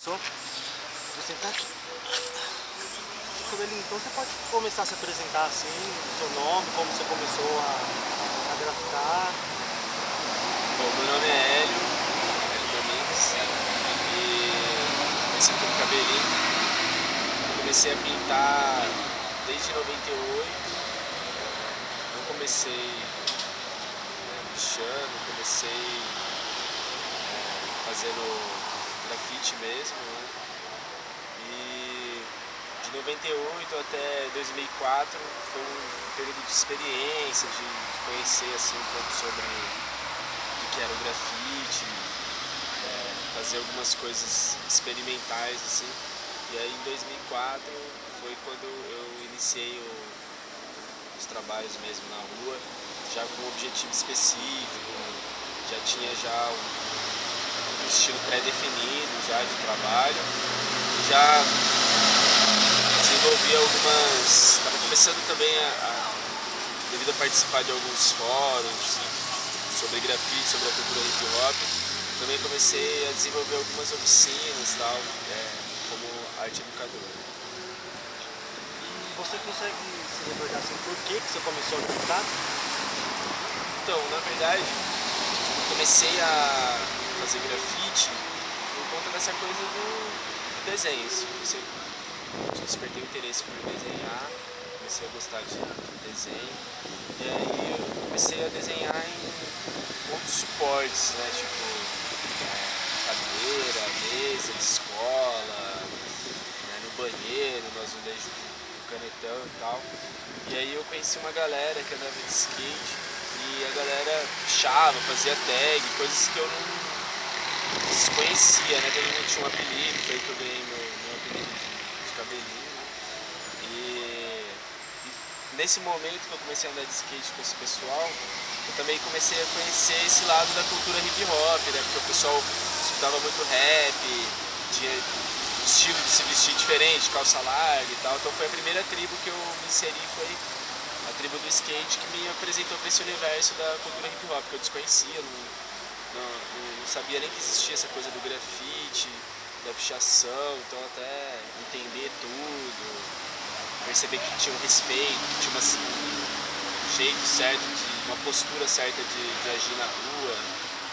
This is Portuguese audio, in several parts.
Só você tá aqui. Coelhinho, então você pode começar a se apresentar assim, o seu nome, como você começou a grafitar. Bom, meu nome é Hélio Domingues, e comecei com o cabelinho. Comecei a pintar desde 98. Não comecei pichando, comecei fazendo grafite mesmo, né? E de 98 até 2004 foi um período de experiência, de conhecer assim, um pouco sobre o que era o grafite, fazer algumas coisas experimentais assim. E aí em 2004 foi quando eu iniciei os trabalhos mesmo na rua, já com um objetivo específico, já tinha já um estilo pré-definido já de trabalho, já desenvolvi algumas, estava começando também devido a participar de alguns fóruns sobre grafite, sobre a cultura hip hop, também comecei a desenvolver algumas oficinas tal, como arte educadora. E você consegue se recordar assim, por que você começou a grafitar? Então, na verdade, eu comecei a fazer grafite por conta dessa coisa do desenho. Despertei o interesse por desenhar, comecei a gostar de desenho, e aí eu comecei a desenhar em outros suportes, né, tipo cadeira, mesa de escola, né, no banheiro, no azulejo com canetão e tal. E aí eu conheci uma galera que andava de skate e a galera pichava, fazia tag, coisas que eu não desconhecia, né? Todo mundo tinha um apelido, foi aí que eu ganhei meu apelido de cabelinho, né? E nesse momento que eu comecei a andar de skate com esse pessoal, eu também comecei a conhecer esse lado da cultura hip hop, né? Porque o pessoal escutava muito rap, tinha um estilo de se vestir diferente, calça larga e tal. Então foi a primeira tribo que eu me inseri, foi a tribo do skate, que me apresentou para esse universo da cultura hip hop, que eu desconhecia, não sabia nem que existia essa coisa do grafite, da pichação, então até entender tudo, perceber que tinha um respeito, que tinha um jeito certo, uma postura certa de agir na rua,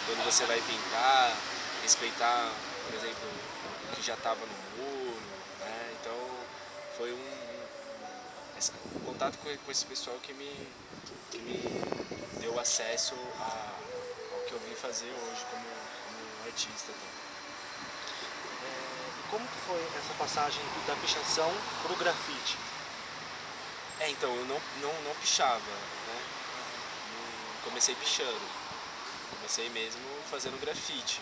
quando você vai pintar, respeitar, por exemplo, o que já estava no muro, né? Então foi um contato com esse pessoal que me deu acesso ao que eu vim fazer hoje como artista. E como que foi essa passagem da pichação para o grafite? Então, eu não pichava, né? Não comecei pichando, comecei mesmo fazendo grafite.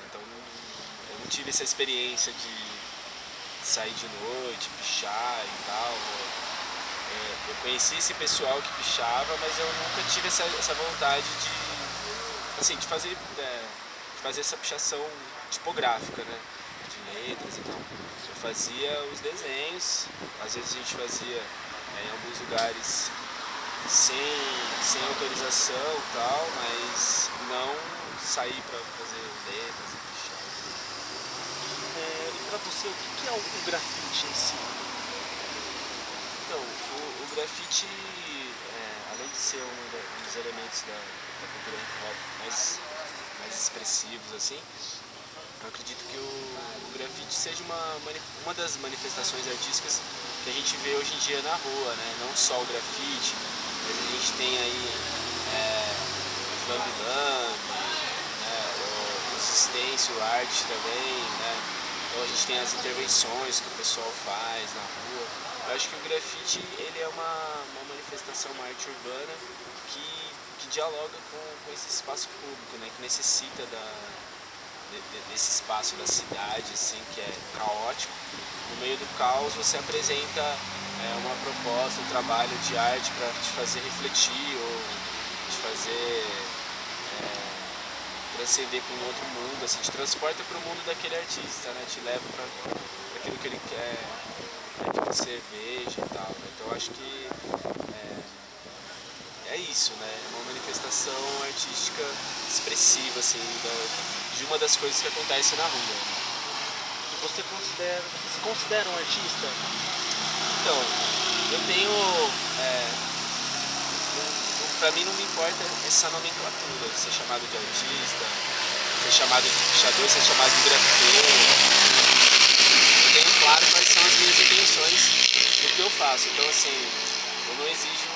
Então eu não tive essa experiência de sair de noite, pichar e tal. Eu conheci esse pessoal que pichava, mas eu nunca tive essa vontade assim, de fazer essa pichação tipográfica, né? De letras e tal. Eu fazia os desenhos, às vezes a gente fazia em alguns lugares sem autorização e tal, mas não sair para fazer letras e pichar. E para você, o que é o grafite em si? Então, o grafite, além de ser um dos elementos da cultura hip hop mais expressivos, assim, eu acredito que o grafite seja uma das manifestações artísticas que a gente vê hoje em dia na rua, né? Não só o grafite, mas a gente tem aí o lambe-lambe, né? O stencil art também, né? Então a gente tem as intervenções que o pessoal faz na rua. Eu acho que o grafite ele é uma manifestação, uma arte urbana que dialoga com esse espaço público, né? Que necessita desse espaço da cidade, assim, que é caótico. No meio do caos você apresenta uma proposta, um trabalho de arte para te fazer refletir ou te fazer transcender para um outro mundo, assim, te transporta para o mundo daquele artista, né? Te leva para aquilo que ele quer, que você veja e tal, né? Então eu acho que é isso, né? É uma manifestação artística expressiva, assim, de uma das coisas que acontece na rua, né? você se considera um artista? Então, eu tenho. Pra mim não me importa essa nomenclatura, ser chamado de artista, ser chamado de pichador, ser chamado de grafiteiro. Eu tenho claro quais são as minhas intenções do que eu faço. Então, assim, eu não exijo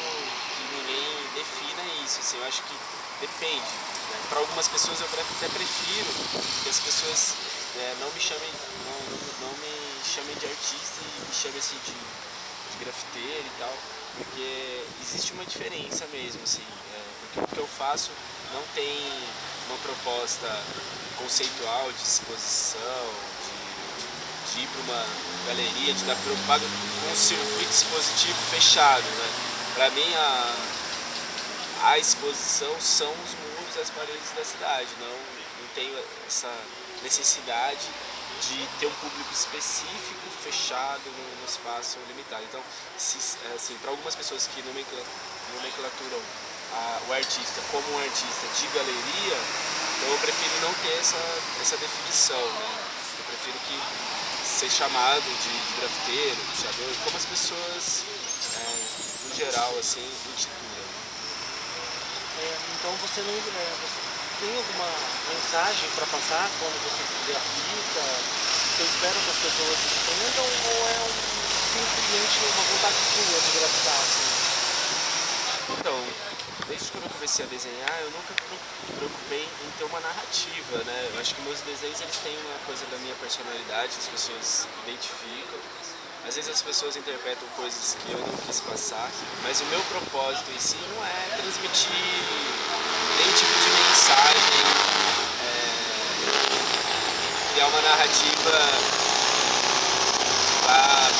que ninguém defina isso. Assim, eu acho que depende. Né? Para algumas pessoas eu até prefiro que as pessoas não me chamem de artista e me chamem assim de grafiteiro e tal, porque existe uma diferença mesmo, assim, porque o que eu faço não tem uma proposta conceitual de exposição, de ir para uma galeria, de estar preocupado com um circuito expositivo fechado, né? Para mim a exposição são os muros e as paredes da cidade, não tenho essa necessidade de ter um público específico fechado no espaço limitado. Então, assim, para algumas pessoas que nomenclaturam o artista como um artista de galeria, então eu prefiro não ter essa definição, né? Eu prefiro ser chamado de grafiteiro, pichador, como as pessoas, no geral, assim, intitulam. Então você não você tem alguma mensagem para passar quando você grafita? Você espera que as pessoas entendam ou é simplesmente uma vontade sua de grafitar? Assim? Então, desde quando eu comecei a desenhar, eu nunca me preocupei em ter uma narrativa, né? Eu acho que meus desenhos eles têm uma coisa da minha personalidade, as pessoas identificam. Às vezes as pessoas interpretam coisas que eu não quis passar, mas o meu propósito em si não é transmitir nenhum tipo de mensagem, criar uma narrativa,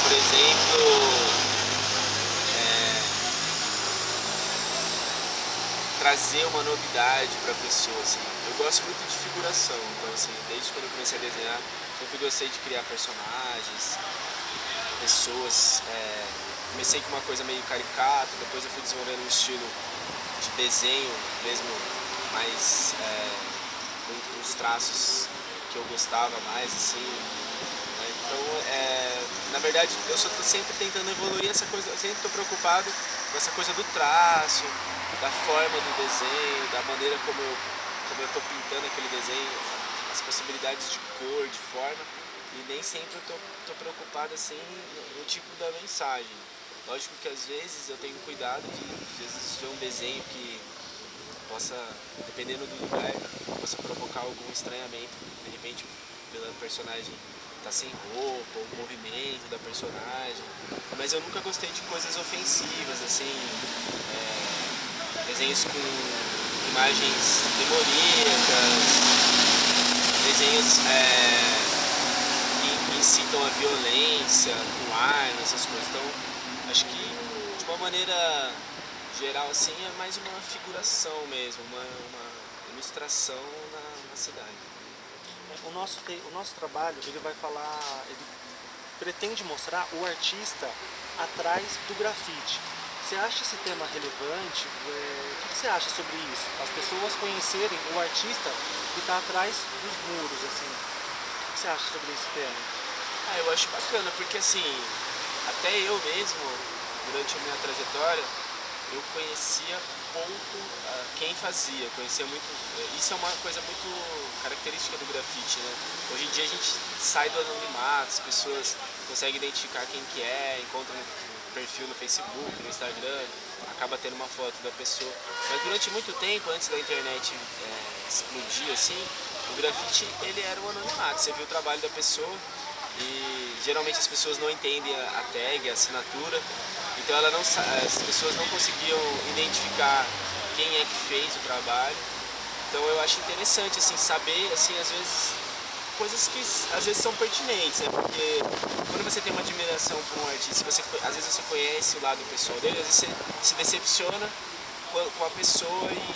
por exemplo, trazer uma novidade para a pessoa, assim. Eu gosto muito de figuração, então assim, desde quando eu comecei a desenhar, sempre gostei de criar personagens, pessoas. Comecei com uma coisa meio caricata, depois eu fui desenvolvendo um estilo de desenho mesmo, mais com os traços que eu gostava mais, assim. Né? Então, na verdade, eu só estou sempre tentando evoluir essa coisa, eu sempre estou preocupado com essa coisa do traço, da forma do desenho, da maneira como eu estou pintando aquele desenho, as possibilidades de cor, de forma, e nem sempre eu estou preocupado assim no tipo da mensagem. Lógico que às vezes eu tenho cuidado de às vezes ver um desenho que possa, dependendo do lugar, possa provocar algum estranhamento, de repente pela personagem tá sem roupa, ou o movimento da personagem, mas eu nunca gostei de coisas ofensivas, assim, desenhos com imagens demoníacas, desenhos que incitam a violência, com armas, essas coisas. Então, acho que de uma maneira geral assim é mais uma figuração mesmo, uma ilustração na cidade. O nosso trabalho, ele vai falar, ele pretende mostrar o artista atrás do grafite. Você acha esse tema relevante? O que você acha sobre isso? As pessoas conhecerem o artista que está atrás dos muros, assim. O que você acha sobre esse tema? Eu acho bacana, porque assim, até eu mesmo, durante a minha trajetória, eu conhecia pouco quem fazia, conhecia muito. Isso é uma coisa muito característica do grafite, né? Hoje em dia a gente sai do anonimato, as pessoas conseguem identificar quem que encontra no perfil no Facebook, no Instagram, acaba tendo uma foto da pessoa. Mas durante muito tempo, antes da internet explodir assim, o grafite ele era um anonimato. Você viu o trabalho da pessoa e geralmente as pessoas não entendem a tag, a assinatura. Então as pessoas não conseguiam identificar quem é que fez o trabalho. Então eu acho interessante assim, saber, assim, às vezes, coisas que às vezes são pertinentes, né? Porque quando você tem uma admiração por um artista, às vezes você conhece o lado pessoal dele, às vezes você se decepciona com a pessoa e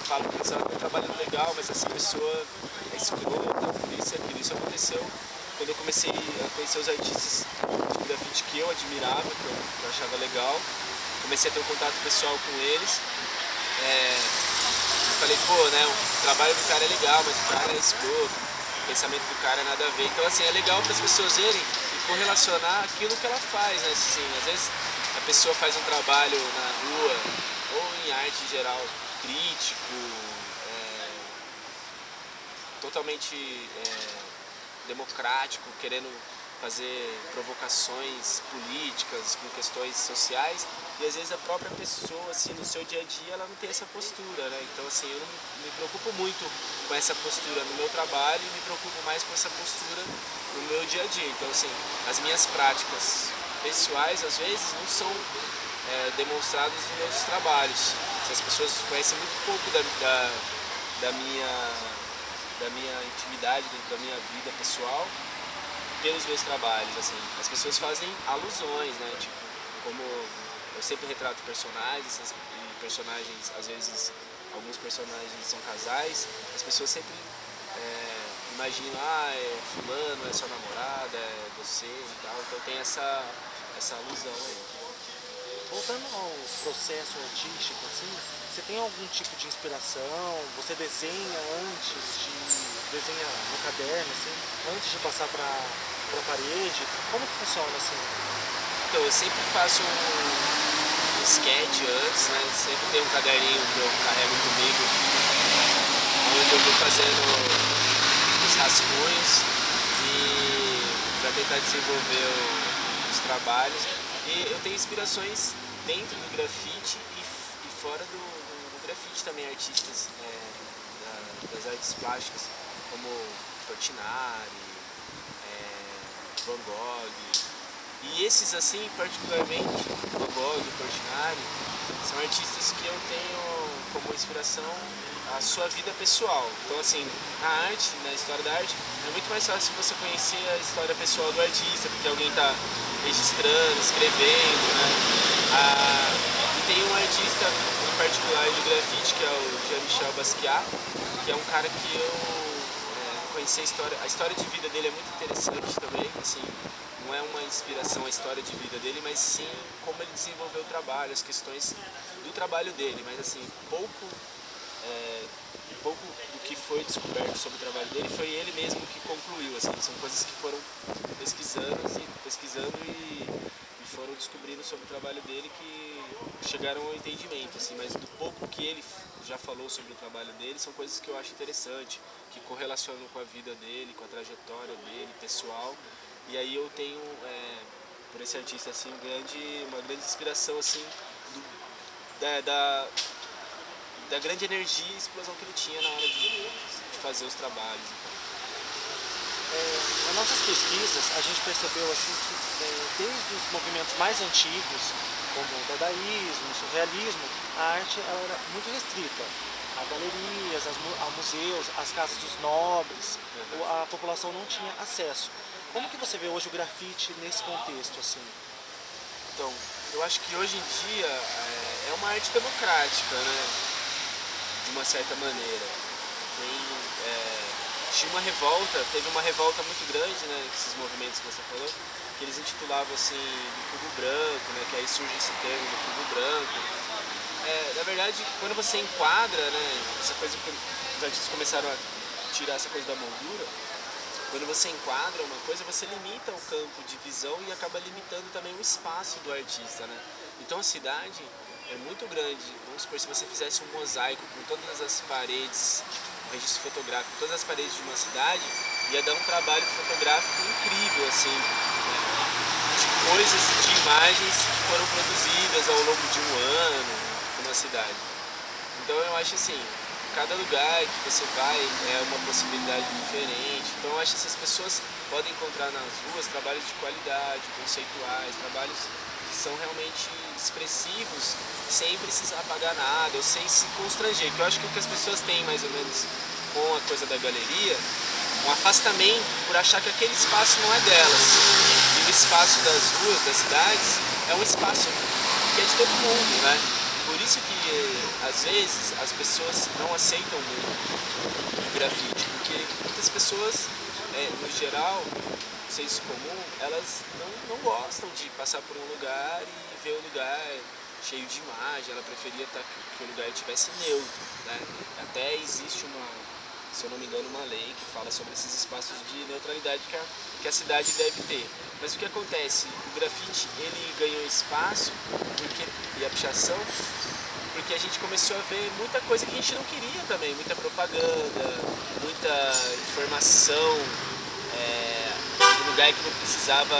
fala que você está trabalhando legal, mas essa pessoa é escrota, isso e aquilo. Isso aconteceu quando eu comecei a conhecer os artistas de grafite que eu admirava, que eu achava legal. Comecei a ter um contato pessoal com eles. Eu falei, pô, né, o trabalho do cara é legal, mas o cara é escroto. o pensamento do cara é nada a ver. Então assim, é legal para as pessoas verem e correlacionar aquilo que ela faz, né? Assim, às vezes a pessoa faz um trabalho na rua ou em arte em geral crítico, totalmente democrático, querendo fazer provocações políticas com questões sociais, e às vezes a própria pessoa, assim, no seu dia a dia, ela não tem essa postura, né? Então, assim, eu não me preocupo muito com essa postura no meu trabalho e me preocupo mais com essa postura no meu dia a dia. Então, assim, as minhas práticas pessoais, às vezes, não são demonstradas nos meus trabalhos. As pessoas conhecem muito pouco da minha intimidade, da minha vida pessoal, pelos meus trabalhos, assim. As pessoas fazem alusões, né? Tipo, como eu sempre retrato personagens, e personagens, às vezes, alguns personagens são casais, as pessoas sempre imaginam, fulano é sua namorada, é você e tal, então tem essa alusão aí. Voltando ao processo artístico, assim, você tem algum tipo de inspiração? Você desenha desenha no caderno, assim, antes de passar para a parede? Como que funciona assim? Então, eu sempre faço um sketch antes, né? Sempre tem um caderninho que eu carrego comigo, onde eu vou fazendo os rascunhos e para tentar desenvolver os trabalhos. E eu tenho inspirações dentro do grafite e fora do grafite também, artistas das artes plásticas, como Portinari, Van Gogh. E esses, assim, particularmente, Van Gogh, Portinari, são artistas que eu tenho como inspiração a sua vida pessoal. Então, assim, na arte, na história da arte, é muito mais fácil você conhecer a história pessoal do artista, porque alguém está registrando, escrevendo, né? E tem um artista em particular de grafite, que é o Jean-Michel Basquiat, que é um cara que eu conheci a história de vida dele é muito interessante também, assim, não é uma inspiração a história de vida dele, mas sim como ele desenvolveu o trabalho, as questões do trabalho dele, mas assim, pouco do que foi descoberto sobre o trabalho dele foi ele mesmo que concluiu, assim, são coisas que foram pesquisando e foram descobrindo sobre o trabalho dele que chegaram ao entendimento, assim, mas do pouco que ele já falou sobre o trabalho dele, são coisas que eu acho interessante, que correlacionam com a vida dele, com a trajetória dele, pessoal, e aí eu tenho, por esse artista, assim, uma grande inspiração, assim, da grande energia e explosão que ele tinha na hora de fazer os trabalhos. Nas nossas pesquisas, a gente percebeu assim que desde os movimentos mais antigos, como o dadaísmo, o surrealismo, a arte ela era muito restrita a galerias, a museus, as casas dos nobres, a população não tinha acesso. Como que você vê hoje o grafite nesse contexto, assim? Então, eu acho que hoje em dia é uma arte democrática, né? De uma certa maneira. Teve uma revolta muito grande, né? Esses movimentos que você falou, que eles intitulavam assim do cubo branco, né? Que aí surge esse termo do cubo branco. Na verdade, quando você enquadra, né? Essa coisa que os artistas começaram a tirar essa coisa da moldura. Quando você enquadra uma coisa, você limita o campo de visão e acaba limitando também o espaço do artista, né? Então a cidade é muito grande. Vamos supor, se você fizesse um mosaico com todas as paredes, um registro fotográfico, todas as paredes de uma cidade, ia dar um trabalho fotográfico incrível, assim, de coisas, de imagens que foram produzidas ao longo de um ano numa cidade. Então eu acho assim, cada lugar que você vai é uma possibilidade diferente. Então eu acho que essas pessoas podem encontrar nas ruas trabalhos de qualidade, conceituais, trabalhos que são realmente expressivos, sem precisar pagar nada, ou sem se constranger. Que eu acho que o que as pessoas têm mais ou menos com a coisa da galeria, um afastamento por achar que aquele espaço não é delas. E o espaço das ruas, das cidades, é um espaço que é de todo mundo, né? Por isso que, às vezes, as pessoas não aceitam muito o grafite, porque muitas pessoas, no geral, senso comum, elas não gostam de passar por um lugar e ver o lugar cheio de imagem, ela preferia que o lugar estivesse neutro, né? Até existe se eu não me engano, uma lei que fala sobre esses espaços de neutralidade que a cidade deve ter. Mas o que acontece? O grafite ele ganhou espaço e a pichação porque a gente começou a ver muita coisa que a gente não queria também, muita propaganda, muita informação em lugar que não precisava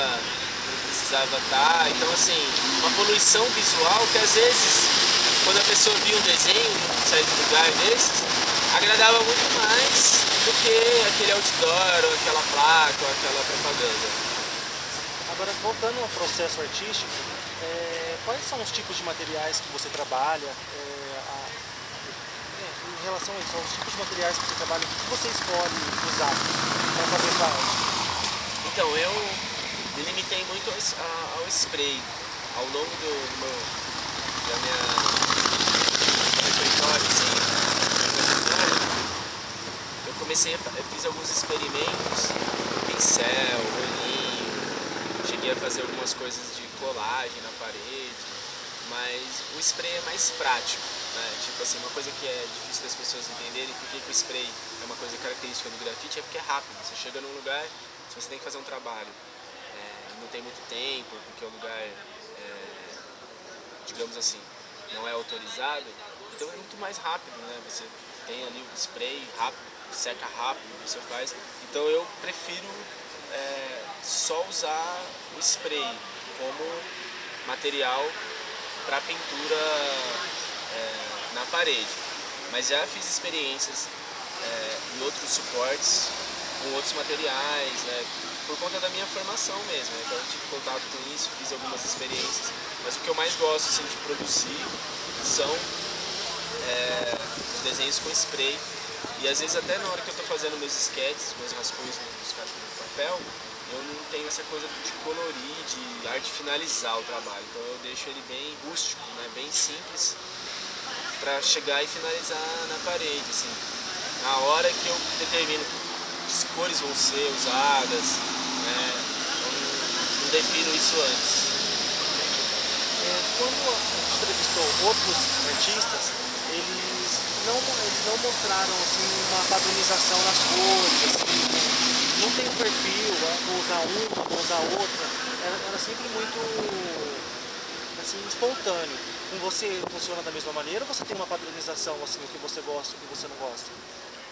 estar. Então assim, uma poluição visual que às vezes, quando a pessoa via um desenho num certo lugar desses, agradava muito mais do que aquele outdoor, ou aquela placa, ou aquela propaganda. Agora, voltando ao processo artístico, quais são os tipos de materiais que você trabalha? Em relação a isso, aos tipos de materiais que você trabalha, o que você escolhe usar para fazer sua arte? Então, eu me limitei muito ao spray. Ao longo da minha repertório, assim, eu fiz alguns experimentos, pincel, olhinho, cheguei a fazer algumas coisas de colagem na parede, mas o spray é mais prático, né? Tipo assim, uma coisa que é difícil das pessoas entenderem por que o spray é uma coisa característica do grafite é porque é rápido. Você chega num lugar, se você tem que fazer um trabalho, não tem muito tempo, porque o lugar, digamos assim, não é autorizado, então é muito mais rápido, né? Você tem ali o spray rápido, seca rápido, você faz. Então eu prefiro só usar o spray como material para pintura na parede. Mas já fiz experiências em outros suportes, com outros materiais, né? Por conta da minha formação mesmo, né? Então eu tive contato com isso, fiz algumas experiências, mas o que eu mais gosto assim, de produzir são os desenhos com spray, e às vezes até na hora que eu estou fazendo meus esquetes, meus rascunhos no papel, eu não tenho essa coisa de colorir, de arte finalizar o trabalho, então eu deixo ele bem rústico, né? Bem simples, para chegar e finalizar na parede, assim. Na hora que eu determino que cores vão ser usadas, né? Eu não defino isso antes. Quando a gente entrevistou outros artistas, eles não mostraram assim, uma padronização nas cores, assim, não tem um perfil, vou usar uma, vou usar outra, era sempre muito assim, espontâneo. Com você funciona da mesma maneira ou você tem uma padronização, assim, o que você gosta e o que você não gosta?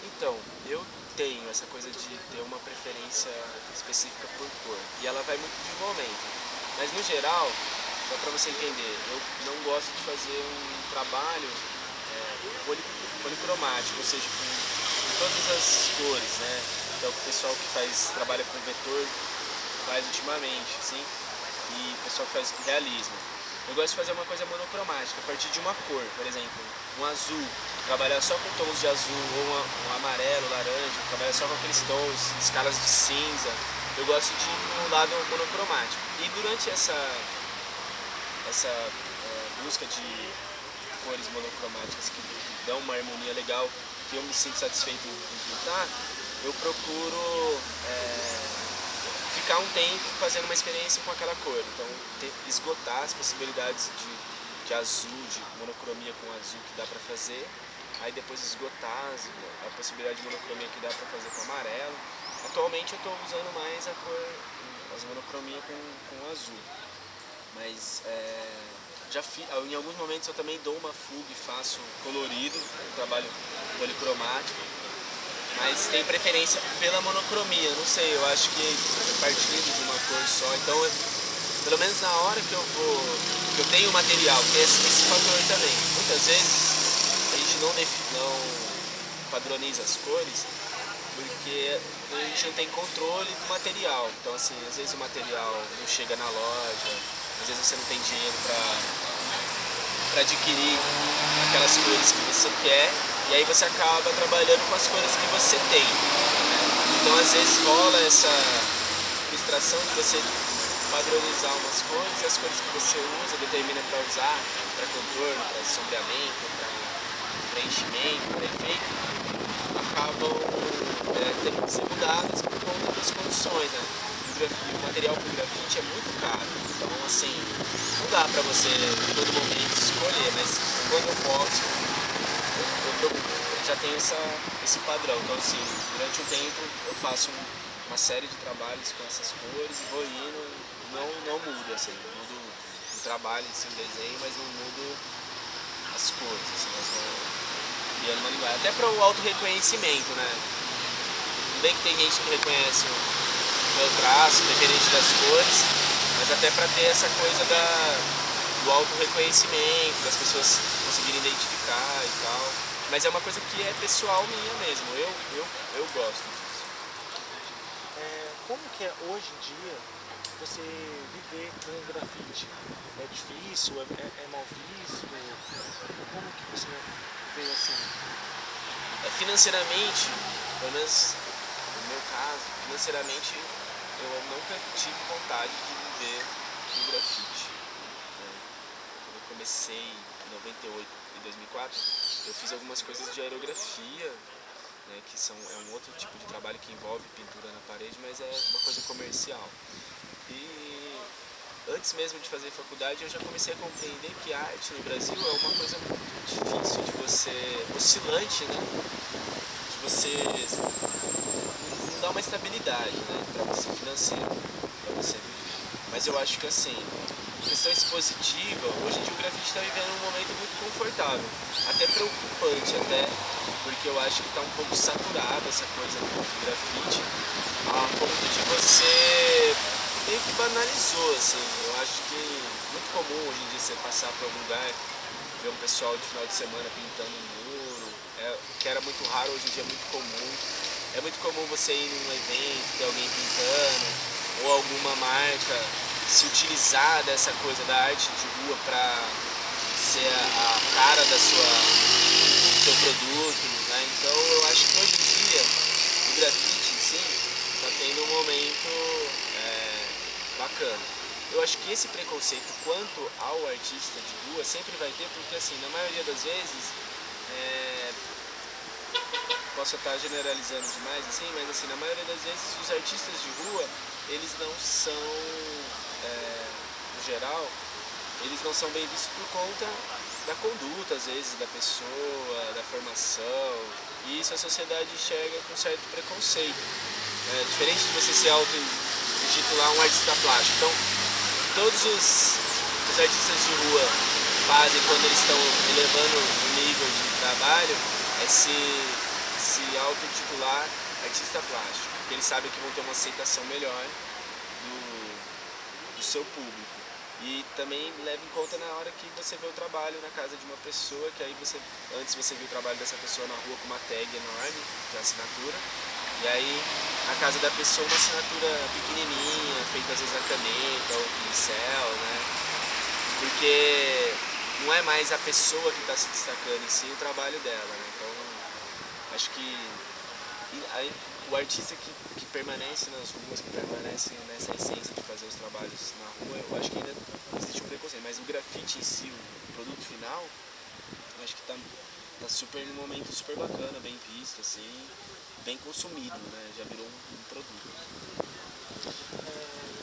Então, eu tenho essa coisa de ter uma preferência específica por cor, e ela vai muito de momento. Mas no geral, só para você entender, eu não gosto de fazer um trabalho policromático, ou seja, com todas as cores, né? Que é o que o pessoal que trabalha com vetor faz ultimamente, assim, e o pessoal que faz realismo. Eu gosto de fazer uma coisa monocromática, a partir de uma cor, por exemplo, um azul, trabalhar só com tons de azul, ou um amarelo, laranja, trabalhar só com aqueles tons, escalas de cinza. Eu gosto de ir um lado monocromático. E durante essa busca de cores monocromáticas que dão uma harmonia legal, que eu me sinto satisfeito em pintar, eu procuro ficar um tempo fazendo uma experiência com aquela cor. Então, esgotar as possibilidades de azul, de monocromia com azul que dá para fazer, aí depois esgotar a possibilidade de monocromia que dá para fazer com amarelo. Atualmente eu estou usando mais as monocromia com azul, mas em alguns momentos eu também dou uma fuga e faço colorido, um trabalho policromático, mas tem preferência pela monocromia, não sei, eu acho que partindo de uma cor só, então pelo menos na hora que eu tenho o material, tem esse fator também. Muitas vezes a gente não padroniza as cores porque a gente não tem controle do material, então assim, às vezes o material não chega na loja, às vezes você não tem dinheiro para adquirir aquelas cores que você quer, e aí você acaba trabalhando com as cores que você tem, né? Então às vezes rola essa frustração de você padronizar umas cores, e as cores que você usa, determina para usar, para contorno, para sombreamento, para preenchimento, para efeito, acabam tendo que ser mudadas por conta das condições, né? E o material para o grafite é muito caro, então assim, não dá para você em todo momento escolher, mas quando eu posso, eu procuro já tenho esse padrão. Então, assim, durante um tempo eu faço uma série de trabalhos com essas cores e vou indo, não mudo, assim, mudo o trabalho em si, o desenho, mas não mudo as cores, assim, elas vão criando uma linguagem. Até para o auto-reconhecimento, né? Tudo bem que tem gente que reconhece o meu traço, independente das cores, mas até para ter essa coisa do auto-reconhecimento, das pessoas conseguirem identificar e tal. Mas é uma coisa que é pessoal minha mesmo, eu gosto disso. Como que é hoje em dia você viver com o grafite? É difícil? É mal visto? Como que você vê assim? Financeiramente, pelo menos no meu caso, financeiramente eu nunca tive vontade de viver do grafite. Quando eu comecei em 98 e 2004, eu fiz algumas coisas de aerografia, né, que é um outro tipo de trabalho que envolve pintura na parede, mas é uma coisa comercial. E antes mesmo de fazer faculdade, eu já comecei a compreender que a arte no Brasil é uma coisa muito difícil de você, oscilante, né? De você não dá uma estabilidade, né, para você financeira, para você viver. Mas eu acho que assim, questão expositiva, hoje em dia o grafite está vivendo um momento muito confortável, até preocupante, porque eu acho que está um pouco saturada essa coisa do grafite, a ponto de você meio que banalizou, assim. Eu acho que é muito comum hoje em dia você passar por algum lugar, ver um pessoal de final de semana pintando um muro, que era muito raro, hoje em dia é muito comum. É muito comum você ir num evento, ter alguém pintando, ou alguma marca se utilizar dessa coisa da arte de rua para ser a cara do seu produto, né? Então eu acho que hoje em dia o grafite em si está tendo um momento bacana. Eu acho que esse preconceito quanto ao artista de rua sempre vai ter, porque assim, na maioria das vezes, posso estar generalizando demais, assim, mas assim, na maioria das vezes os artistas de rua, eles não são, no geral, eles não são bem vistos por conta da conduta, às vezes, da pessoa, da formação, e isso a sociedade enxerga com certo preconceito. Diferente de você se auto-intitular um artista plástico. Então, todos os artistas de rua fazem quando eles estão elevando o nível de trabalho é se auto-intitular artista plástico, porque eles sabem que vão ter uma aceitação melhor do seu público. E também leva em conta na hora que você vê o trabalho na casa de uma pessoa, que aí antes você viu o trabalho dessa pessoa na rua com uma tag enorme, que é a assinatura, e aí na casa da pessoa uma assinatura pequenininha, feita às vezes a caneta ou pincel, né? Porque não é mais a pessoa que está se destacando, em si o trabalho dela, né? Então acho que aí, o artista que permanece nas ruas, que permanece nessa essência de fazer os trabalhos na rua, eu acho que ainda existe um preconceito, mas o grafite em si, o produto final, eu acho que tá super num momento super bacana, bem visto, assim, bem consumido, né? Já virou um produto.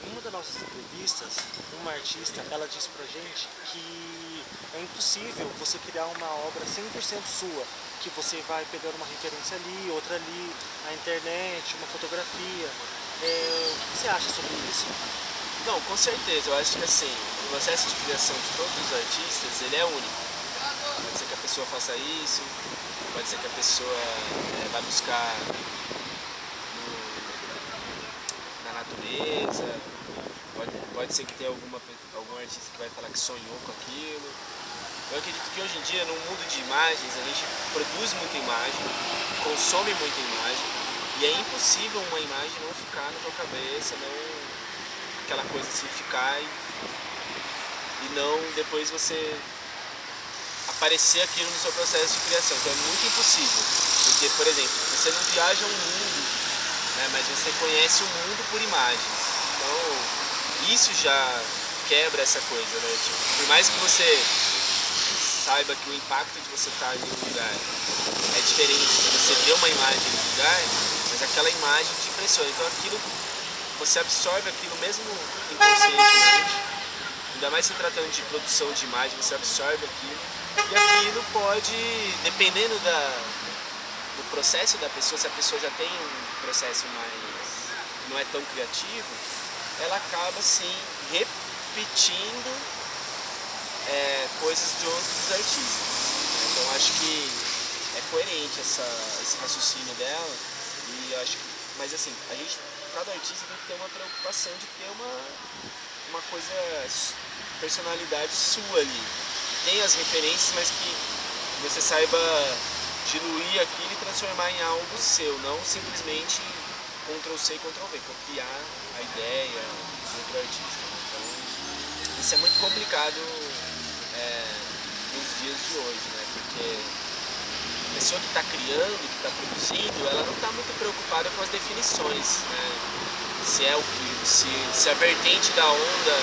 Em uma das nossas entrevistas, uma artista, ela disse pra gente que é impossível você criar uma obra 100% sua, que você vai pegando uma referência ali, outra ali, na internet, uma fotografia. O que você acha sobre isso? Não, com certeza, eu acho que assim, o processo de criação de todos os artistas, ele é único. Pode ser que a pessoa faça isso, pode ser que a pessoa vá buscar na natureza, pode ser que tenha algum artista que vai falar que sonhou com aquilo. Eu acredito que hoje em dia, num mundo de imagens, a gente produz muita imagem, consome muita imagem, e é impossível uma imagem não ficar na tua cabeça, não aquela coisa assim, ficar e não depois você aparecer aquilo no seu processo de criação. Então é muito impossível, porque, por exemplo, você não viaja um mundo, né, mas você conhece o mundo por imagens. Então isso já quebra essa coisa, né? Tipo, por mais que você saiba que o impacto de você estar em um lugar é diferente de você ver uma imagem no lugar, mas aquela imagem te impressiona. Então aquilo, você absorve aquilo mesmo inconscientemente, ainda mais se tratando de produção de imagem, você absorve aquilo, e aquilo pode, dependendo processo da pessoa, se a pessoa já tem um processo mais, não é tão criativo, ela acaba sim repetindo coisas de outros artistas. Então acho que é coerente esse raciocínio dela, e eu acho que, mas assim, cada artista tem que ter uma preocupação de ter uma coisa, personalidade sua ali. Tem as referências, mas que você saiba diluir aquilo e transformar em algo seu, não simplesmente Ctrl+C e Ctrl+V, copiar a ideia de outro artista. Então, isso é muito complicado nos dias de hoje, né? Porque a pessoa que está criando, que está produzindo, ela não está muito preocupada com as definições, né? Se a vertente da onda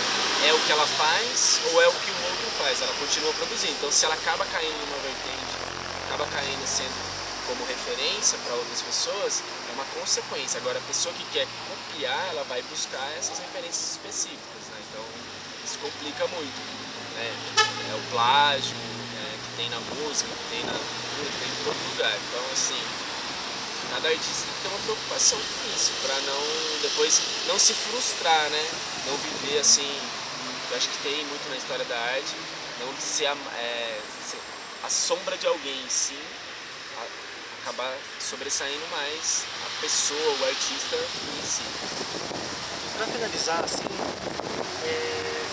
é o que ela faz ou é o que o outro faz, ela continua produzindo. Então, se ela acaba caindo numa vertente, acaba caindo sendo como referência para outras pessoas, é uma consequência. Agora, a pessoa que quer copiar, ela vai buscar essas referências específicas, né? Então, isso complica muito, né? É o plágio, que tem na música, que tem na cultura, que tem em todo lugar. Então, assim, cada artista tem que ter uma preocupação com isso, para depois não se frustrar, né? Não viver assim, eu acho que tem muito na história da arte, não ser a sombra de alguém, sim, acabar sobressaindo mais a pessoa, o artista em si. Para finalizar, assim,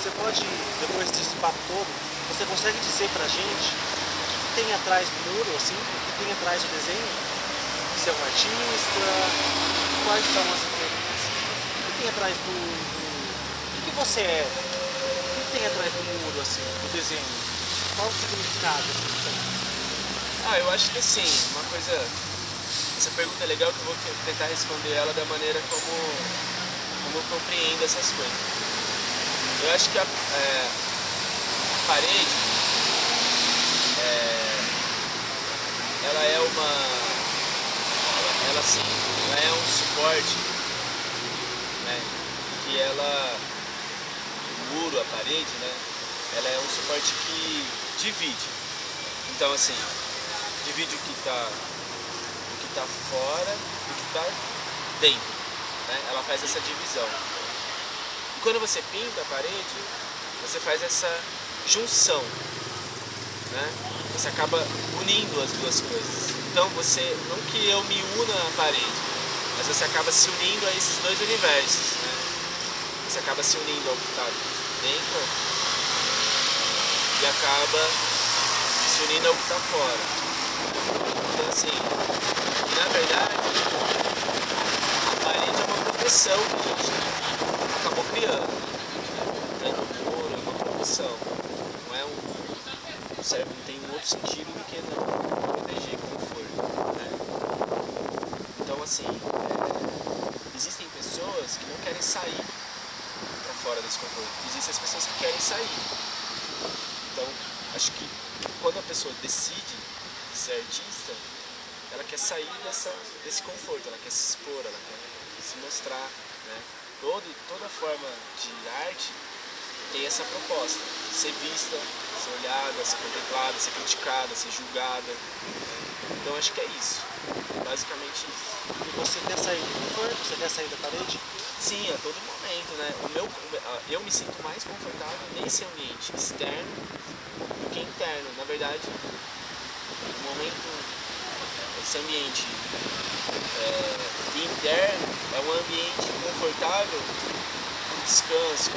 você pode, depois desse papo todo, você consegue dizer pra gente o que tem atrás do muro, assim, o que tem atrás do desenho? Se é um artista, quais são as referências, o que tem atrás o que você é, o que tem atrás do muro, assim, do desenho, qual o significado, assim, Eu acho que assim, essa pergunta é legal, que eu vou tentar responder ela da maneira como eu compreendo essas coisas. Eu acho que a parede, ela é ela é um suporte, né, que o muro, a parede, né, ela é um suporte que divide. Então, assim, divide o que está fora do que está dentro, né? Ela faz essa divisão. E quando você pinta a parede, você faz essa junção, né? Você acaba unindo as duas coisas. Então não que eu me una à parede, mas você acaba se unindo a esses dois universos, né? Você acaba se unindo ao que está dentro e acaba se unindo ao que está fora. Então assim, na verdade, a parede é uma proteção que a gente acabou criando, né? O muro é uma proteção, não é não tem um outro sentido do que não proteger conforto, né? Então assim, existem pessoas que não querem sair para fora desse conforto, existem as pessoas que querem sair. Então acho que quando a pessoa decide ser artista, ela quer sair desse conforto, ela quer se expor, ela quer se mostrar, né? Toda forma de arte tem essa proposta: ser vista, ser olhada, ser contemplada, ser criticada, ser julgada, né? Então acho que é isso, basicamente isso. E você quer sair do conforto? Você quer sair da parede? Sim, a todo momento, né? Eu me sinto mais confortável nesse ambiente externo do que interno. Na verdade, no momento, esse ambiente interno é um ambiente confortável, com descanso,